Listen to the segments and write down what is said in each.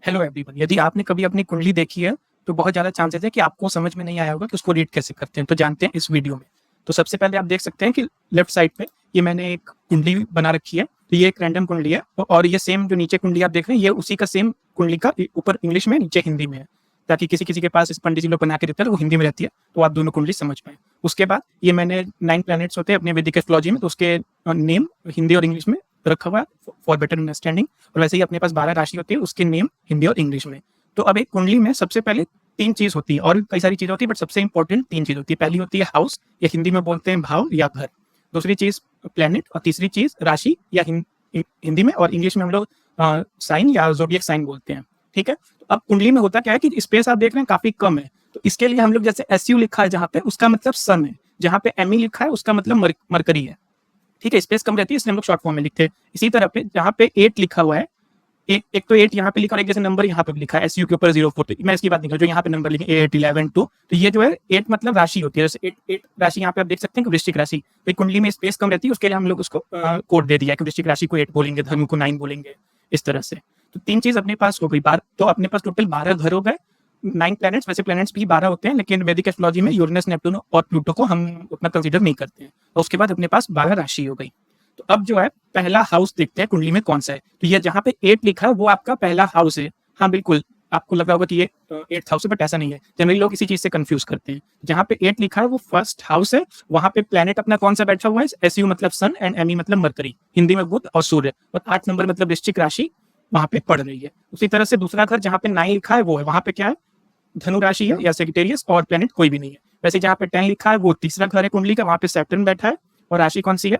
Hello everyone, यदि आपने कभी अपनी कुंडली देखी है तो बहुत ज़्यादा चांसेस है कि आपको समझ में नहीं आया होगा कि उसको रीड कैसे करते हैं। तो जानते हैं इस वीडियो में। तो सबसे पहले आप देख सकते हैं कि लेफ्ट साइड पे ये मैंने एक कुंडली बना रखी है। तो ये एक रैंडम कुंडली है और ये सेम जो नीचे कुंडली आप देख रहे हैं ये उसी का सेम कुंडली का ऊपर इंग्लिश में नीचे हिंदी में है, ताकि किसी किसी के पास इस पंडित जी लोग बना के देते हैं तो वो हिंदी में रहती है, तो आप दोनों कुंडली समझ पाए। उसके बाद ये मैंने 9 प्लैनेट्स होते हैं अपने वैदिक एस्ट्रोलॉजी में, तो उसके नेम हिंदी और इंग्लिश में रखा हुआ है फॉर बेटर अंडरस्टैंडिंग। और वैसे ही अपने पास 12 राशि होती है, उसके नेम हिंदी और इंग्लिश में। तो अब एक कुंडली में सबसे पहले 3 चीज होती है, और कई सारी चीज होती है बट सबसे इंपॉर्टेंट 3 चीज होती है। पहली होती है हाउस, या हिंदी में बोलते हैं भाव या घर। दूसरी चीज प्लेनेट, और तीसरी चीज राशि या हिंदी में, और इंग्लिश में हम लोग साइन या ज़ोडिएक साइन बोलते हैं। ठीक है, तो अब कुंडली में होता क्या है कि स्पेस आप देख रहे हैं काफी कम है, तो इसके लिए हम लोग जैसे SU लिखा है जहाँ पे, उसका मतलब सन है। जहाँ पे ME लिखा है उसका मतलब मरकरी है। ठीक है, स्पेस कम रहती है इसलिए हम लोग शॉर्ट फॉर्म में लिखते हैं। इसी तरह पे जहाँ पे 8 लिखा हुआ है, एक तो 8 यहाँ पे लिखा और एक जैसे नंबर यहाँ पे लिखा है SU के ऊपर 04, तो मैं इसकी बात नहीं कर, जो यहाँ पे नंबर लिखे 8, 11, 2, तो ये जो है 8 मतलब राशि होती है। जैसे 8 राशि यहाँ पे आप देख सकते हैं कि वृश्चिक राशि, तो कुंडली में स्पेस कम रहती है, उसके लिए हम लोग उसको कोड दे दिया कि वृश्चिक राशि को 8 बोलेंगे, धनु को 9 बोलेंगे, इस तरह से। तो 3 चीज अपने पास हो गई बार, तो अपने पास टोटल 12 घर हो गए, 9 प्लैनेट्स। वैसे प्लैनेट्स भी 12 होते हैं, लेकिन वैदिक एस्ट्रोलॉजी में यूरेनस, नेपट्टून और प्लूटो को हम उतना कंसीडर नहीं करते हैं। और उसके बाद अपने पास 12 राशि हो गई। तो अब जो है पहला हाउस देखते हैं कुंडली में कौन सा है। तो ये जहाँ पे 8 लिखा है वो आपका पहला हाउस है। हाँ बिल्कुल, आपको लग रहा होगा कि ये 8th हाउस है, बट ऐसा नहीं है। जनरली लोग इसी चीज से कंफ्यूज करते हैं। जहाँ पे 8 लिखा है वो फर्स्ट हाउस है। वहाँ पे प्लेनेट अपना कौन सा बैठा हुआ है, SU मतलब सन एंड ME मतलब मरकरी, हिंदी में बुध और सूर्य, और 8 नंबर मतलब वृश्चिक राशि वहाँ पे पड़ रही है। उसी तरह से दूसरा घर जहाँ पे 9 लिखा है वो है, वहाँ पे क्या है, धनु राशि है या सेजिटेरियस, और प्लेनेट कोई भी नहीं है। वैसे जहाँ पे 10 लिखा है वो तीसरा घर है कुंडली का, वहाँ पे सैटर्न बैठा है, और राशि कौन सी है,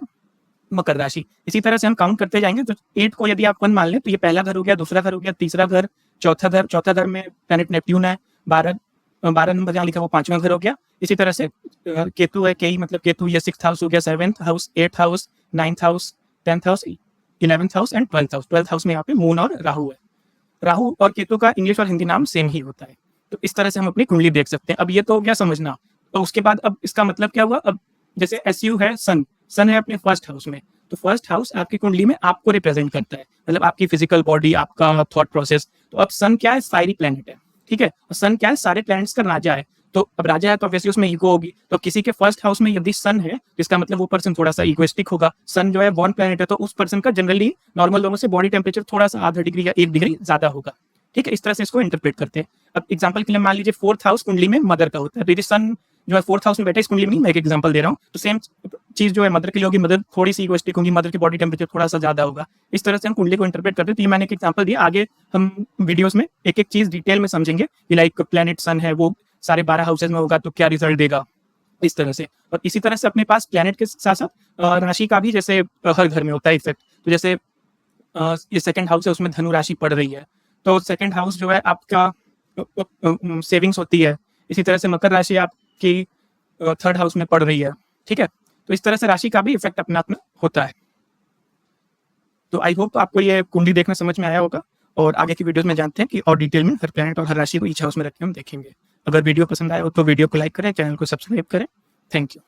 मकर राशि। इसी तरह से हम काउंट करते जाएंगे। तो 8 को यदि आप 1 मान लें तो ये पहला घर हो गया, दूसरा घर हो गया, तीसरा घर, चौथा घर में प्लैनेट नेपट्टून है, 12 नंबर जहाँ लिखा वो 5वां घर हो गया। इसी तरह से केतु है, के मतलब केतु, ये 6th हाउस हो गया, 7th house, 8th house, 9th house, 10th house, 11th house and 12th house. 12th house में यहाँ पे मून और राहु है। राहु और केतु का इंग्लिश और हिंदी नाम सेम ही होता है। तो इस तरह से हम अपनी कुंडली देख सकते हैं। अब ये तो हो गया समझना। तो उसके बाद अब इसका मतलब क्या हुआ, अब जैसे SU है सन है अपने फर्स्ट हाउस में, तो फर्स्ट हाउस आपकी कुंडली में आपको रिप्रेजेंट करता है, मतलब आपकी फिजिकल बॉडी, आपका थॉट प्रोसेस। तो अब सन क्या है, फायरी प्लेनेट है। ठीक है, और सन क्या है, सारे प्लैनेट्स का राजा है। तो अब राजा है तो ऑब्वियसली उसमें ईगो होगी। तो किसी के फर्स्ट हाउस में यदि सन है, जिसका मतलब वो पर्सन थोड़ा सा ईगोइस्टिक होगा। सन जो है बॉर्न प्लैनेट है, तो उस पर्सन का जनरली नॉर्मल लोगों से बॉडी टेम्परेचर थोड़ा सा आधा डिग्री या 1 डिग्री ज्यादा होगा। ठीक है, इस तरह से इसको इंटरप्रेट करते हैं। अब एग्जांपल के लिए मान लीजिए 4th हाउस कुंडली में मदर का होता है, तो यदि सन जो है 4th हाउस में बैठे, इस कुंडली में नहीं, मैं एक एग्जांपल दे रहा हूँ, तो सेम चीज जो है मदर के लिए होगी। मदर थोड़ी सी इगोइस्टिक होगी, मदर की बॉडी टेम्परेचर थोड़ा सा ज्यादा होगा। इस तरह से हम कुंडली को इंटरप्रेट करते हैं। तो ये मैंने एक एग्जांपल दिया, आगे हम वीडियोस में एक एक चीज डिटेल में समझेंगे कि लाइक प्लैनेट सन है वो सारे 12 हाउसेज में होगा तो क्या रिजल्ट देगा, इस तरह से। और इसी तरह से अपने पास प्लैनेट के साथ साथ राशि का भी जैसे हर घर में होता है इफेक्ट। तो जैसे ये 2nd हाउस है, उसमें धनु राशि पड़ रही है, तो 2nd हाउस जो है आपका सेविंग्स होती है। इसी तरह से मकर राशि आपकी 3rd हाउस में पड़ रही है। ठीक है, तो इस तरह से राशि का भी इफेक्ट अपने आप में होता है। तो आई होप आपको ये कुंडली देखना समझ में आया होगा, और आगे की वीडियोस में जानते हैं कि और डिटेल में हर प्लैनेट और हर राशि को ईच हाउस में रख के हम देखेंगे। अगर वीडियो पसंद आए हो तो वीडियो को लाइक करें, चैनल को सब्सक्राइब करें। Thank you.